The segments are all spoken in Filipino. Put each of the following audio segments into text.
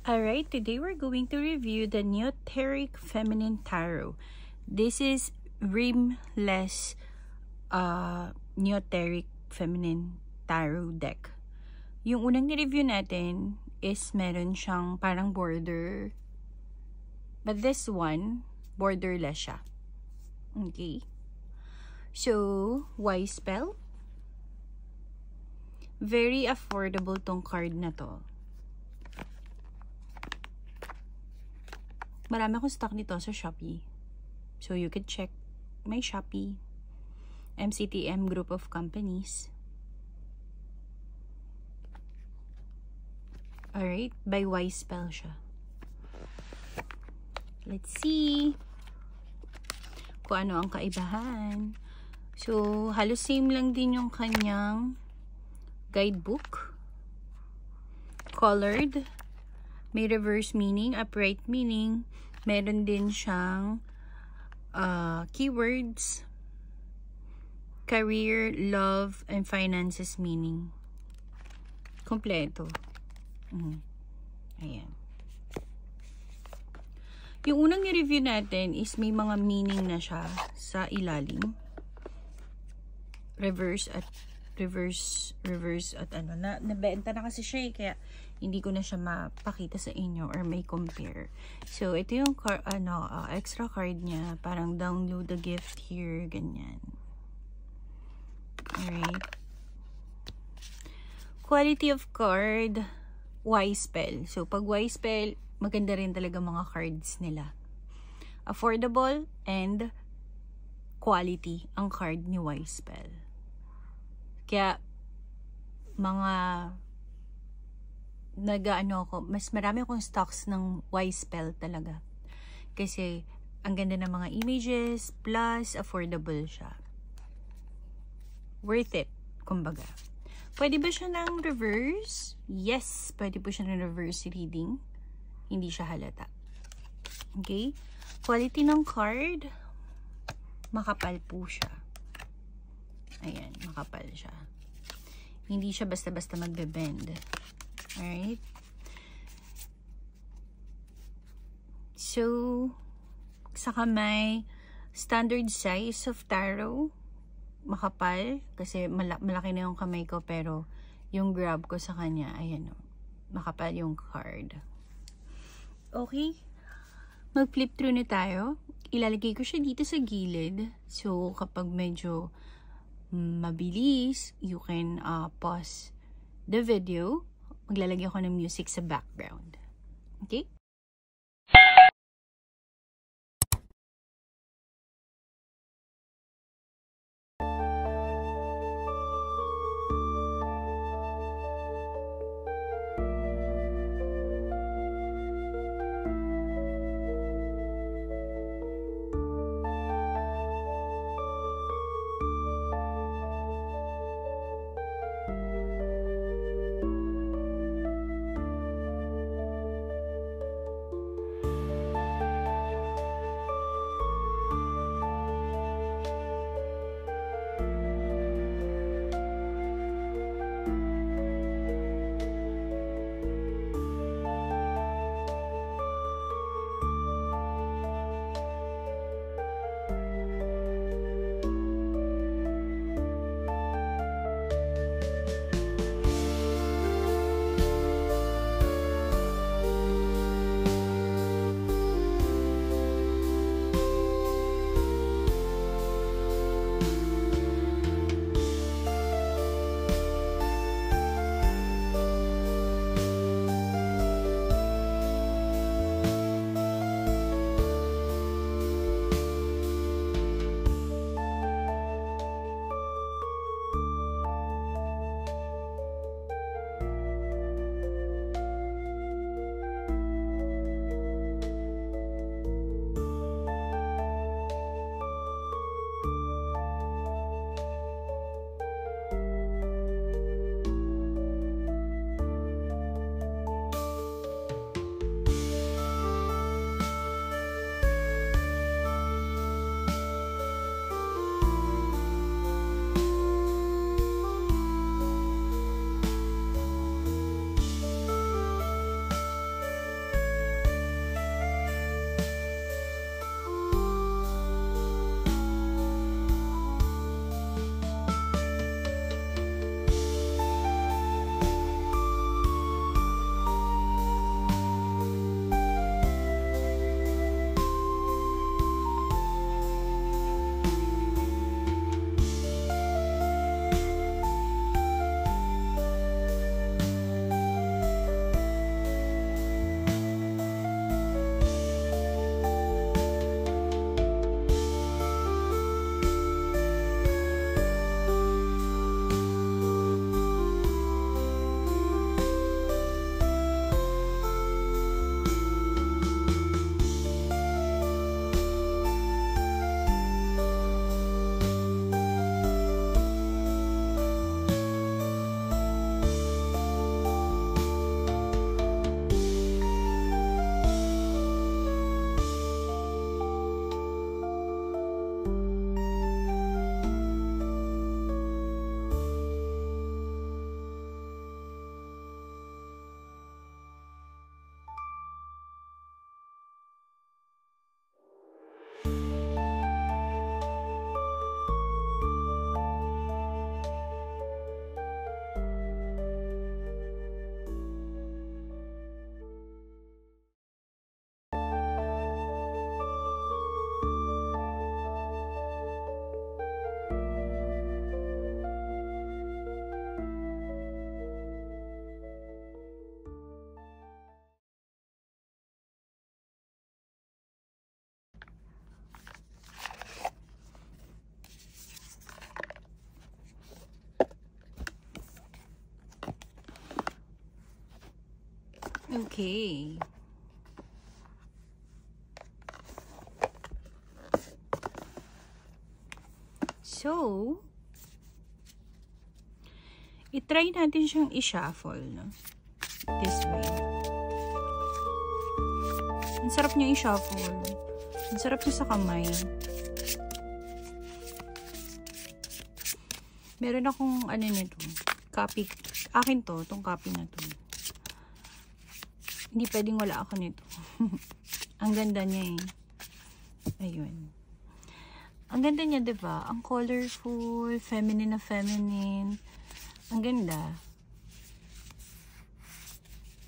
Alright, today we're going to review the Neoteric Feminine Tarot. This is rimless Neoteric Feminine Tarot deck. Yung unang ni-review natin is meron siyang parang border. But this one, borderless siya. Okay. So, why spell? Very affordable tong card na to. Marami akong stock nito sa Shopee. So, you could check my Shopee. MCTM group of companies. Alright, by Y spell siya. Let's see kung ano ang kaibahan. So, halos same lang din yung kanyang guidebook. Colored. May reverse meaning, upright meaning. Meron din siyang keywords, career, love, and finances meaning. Kompleto. Ayan. Yung unang ni-review natin is may mga meaning na siya sa ilalim. Reverse at ano. Nabenta na kasi siya kaya hindi ko na siya mapakita sa inyo or may compare. So, ito yung extra card niya. Parang download the gift here. Ganyan. Alright. Quality of card. Y spell. So, pag Y spell, maganda rin talaga mga cards nila. Affordable and quality ang card ni Y spell. Kaya, mas marami akong stocks ng Y spell talaga. Kasi, ang ganda ng mga images, plus, affordable siya. Worth it, kumbaga. Pwede ba siya ng reverse? Yes, pwede po siya ng reverse reading. Hindi siya halata. Okay? Quality ng card, makapal po siya. Ayan, makapal siya. Hindi siya basta-basta magbe-bend. Alright? So, sa kamay, standard size of tarot, makapal, kasi malaki na yung kamay ko, pero yung grab ko sa kanya, ayan o, makapal yung card. Okay? Mag-flip through na tayo. Ilalagay ko siya dito sa gilid. So, kapag medyo mabilis, you can pause the video. Maglalagay ako ng music sa background. Okay? Okay. So, i-try natin siyang i-shuffle, no? This way. Ang sarap niya i-shuffle. Ang sarap niya sa kamay. Meron akong ano nito, copy. Akin to, tong copy na to. Hindi pwedeng wala ako nito. Ang ganda niya eh. Ayun. Ang ganda niya, diba? Ang colorful, feminine na feminine. Ang ganda.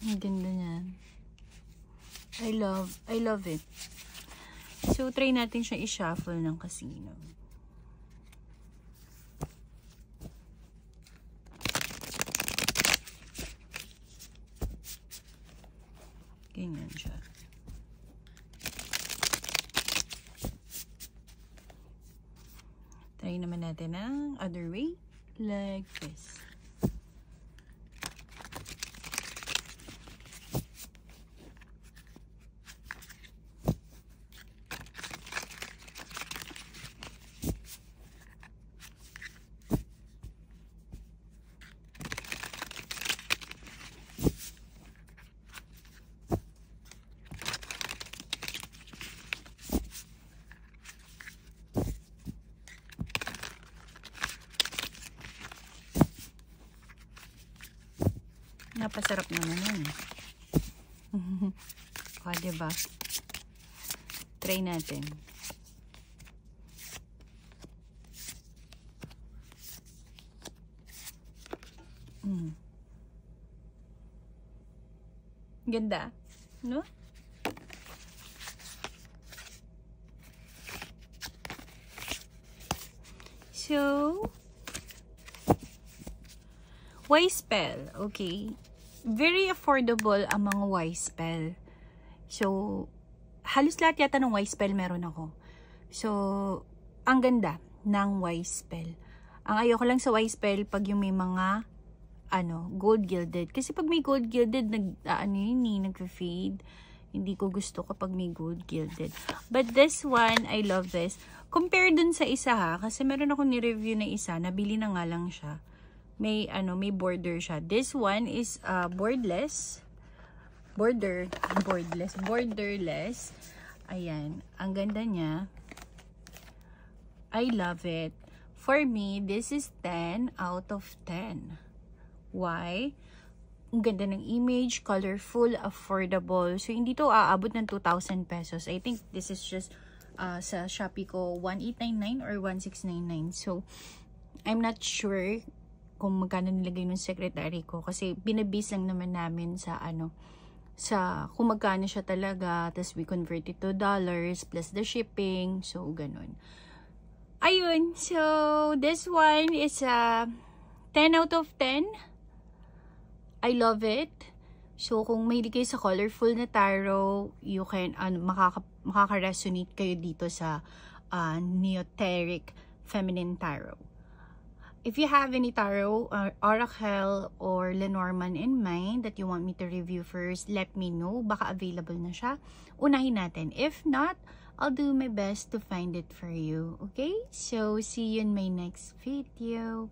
Ang ganda niya. I love it. So, try natin siya i-shuffle ng casino. Ganyan siya. Try naman natin ang other way. Like this. Napasarap naman yun. O, diba? Try natin. Ganda. No? So, Y-Spell. Okay. Very affordable ang mga Y-Spell. So, halos lahat yata ng Y-Spell meron ako. So, ang ganda ng Y-Spell. Ang ayoko lang sa Y-Spell pag yung may mga gold gilded. Kasi pag may gold gilded, nag-fade. Hindi ko gusto kapag may gold gilded. But this one, I love this. Compare dun sa isa ha, kasi meron ako ni-review na isa, nabili na nga lang siya. May border siya. This one is borderless. Ayan, ang ganda niya. I love it. For me, this is 10 out of 10. Why? Ang ganda ng image, colorful, affordable. So, hindi to aabot ng 2,000 pesos. I think this is just sa Shopee ko, 1,899 or 1,699. So, I'm not sure kung magkano nilagay ng secretary ko. Kasi, binabase lang naman namin sa kung magkano siya talaga. Tapos, we convert it to dollars plus the shipping. So, ganun. Ayun. So, this one is 10 out of 10. I love it. So, kung mahilig kayo sa colorful na tarot, you can, makaka-resonate kayo dito sa Neoteric Feminine Tarot. If you have any tarot, Oracle, or Lenormand in mind that you want me to review first, let me know. Baka available na siya. Unahin natin. If not, I'll do my best to find it for you. Okay? So, see you in my next video.